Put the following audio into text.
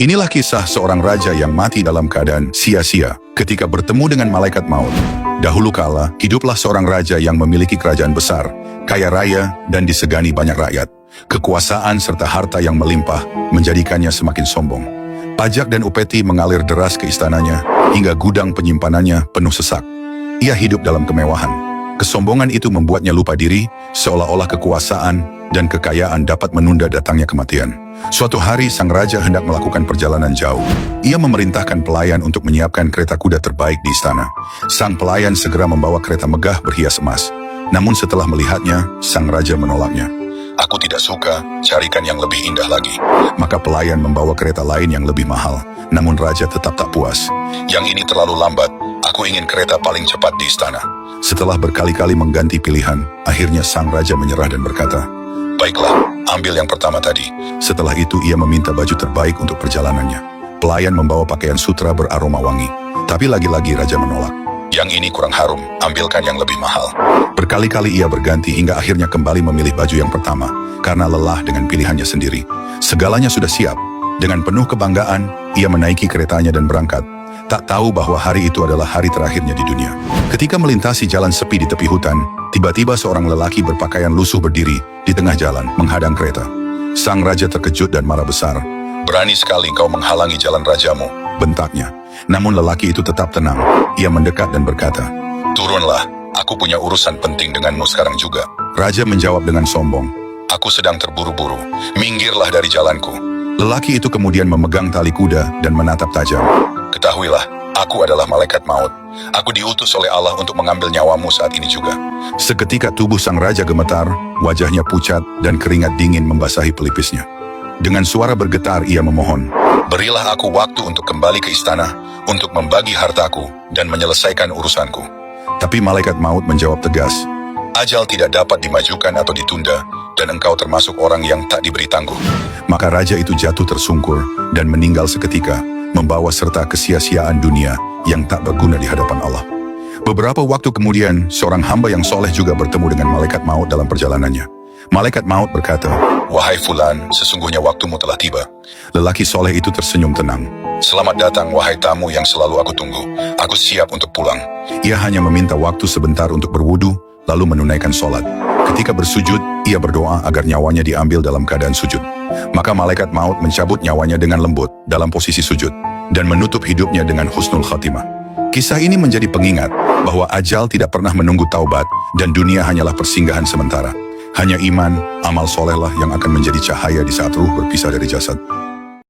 Inilah kisah seorang raja yang mati dalam keadaan sia-sia ketika bertemu dengan malaikat maut. Dahulu kala, hiduplah seorang raja yang memiliki kerajaan besar, kaya raya, dan disegani banyak rakyat. Kekuasaan serta harta yang melimpah menjadikannya semakin sombong. Pajak dan upeti mengalir deras ke istananya, hingga gudang penyimpanannya penuh sesak. Ia hidup dalam kemewahan. Kesombongan itu membuatnya lupa diri, seolah-olah kekuasaan dan kekayaan dapat menunda datangnya kematian. Suatu hari sang raja hendak melakukan perjalanan jauh. Ia memerintahkan pelayan untuk menyiapkan kereta kuda terbaik di istana. Sang pelayan segera membawa kereta megah berhias emas. Namun setelah melihatnya, sang raja menolaknya. "Aku tidak suka, carikan yang lebih indah lagi." Maka pelayan membawa kereta lain yang lebih mahal. Namun raja tetap tak puas. "Yang ini terlalu lambat, aku ingin kereta paling cepat di istana." Setelah berkali-kali mengganti pilihan, akhirnya sang raja menyerah dan berkata, "Baiklah, ambil yang pertama tadi." Setelah itu ia meminta baju terbaik untuk perjalanannya. Pelayan membawa pakaian sutra beraroma wangi. Tapi lagi-lagi raja menolak. "Yang ini kurang harum, ambilkan yang lebih mahal." Berkali-kali ia berganti hingga akhirnya kembali memilih baju yang pertama, karena lelah dengan pilihannya sendiri. Segalanya sudah siap. Dengan penuh kebanggaan, ia menaiki keretanya dan berangkat. Tak tahu bahwa hari itu adalah hari terakhirnya di dunia. Ketika melintasi jalan sepi di tepi hutan, tiba-tiba seorang lelaki berpakaian lusuh berdiri di tengah jalan menghadang kereta. Sang raja terkejut dan marah besar. "Berani sekali kau menghalangi jalan rajamu," bentaknya. Namun lelaki itu tetap tenang. Ia mendekat dan berkata, "Turunlah, aku punya urusan penting denganmu sekarang juga." Raja menjawab dengan sombong, "Aku sedang terburu-buru, minggirlah dari jalanku." Lelaki itu kemudian memegang tali kuda dan menatap tajam. "Ketahuilah, aku adalah malaikat maut. Aku diutus oleh Allah untuk mengambil nyawamu saat ini juga." Seketika tubuh sang raja gemetar, wajahnya pucat dan keringat dingin membasahi pelipisnya. Dengan suara bergetar ia memohon, "Berilah aku waktu untuk kembali ke istana, untuk membagi hartaku dan menyelesaikan urusanku." Tapi malaikat maut menjawab tegas, "Ajal tidak dapat dimajukan atau ditunda, dan engkau termasuk orang yang tak diberi tangguh." Maka raja itu jatuh tersungkur dan meninggal seketika, membawa serta kesia-siaan dunia yang tak berguna di hadapan Allah. Beberapa waktu kemudian, seorang hamba yang soleh juga bertemu dengan malaikat maut dalam perjalanannya. Malaikat maut berkata, "Wahai Fulan, sesungguhnya waktumu telah tiba." Lelaki soleh itu tersenyum tenang. "Selamat datang, wahai tamu yang selalu aku tunggu. Aku siap untuk pulang." Ia hanya meminta waktu sebentar untuk berwudu, lalu menunaikan sholat. Ketika bersujud, ia berdoa agar nyawanya diambil dalam keadaan sujud. Maka malaikat maut mencabut nyawanya dengan lembut dalam posisi sujud dan menutup hidupnya dengan husnul khatimah. Kisah ini menjadi pengingat bahwa ajal tidak pernah menunggu taubat dan dunia hanyalah persinggahan sementara. Hanya iman, amal solehlah yang akan menjadi cahaya di saat ruh berpisah dari jasad.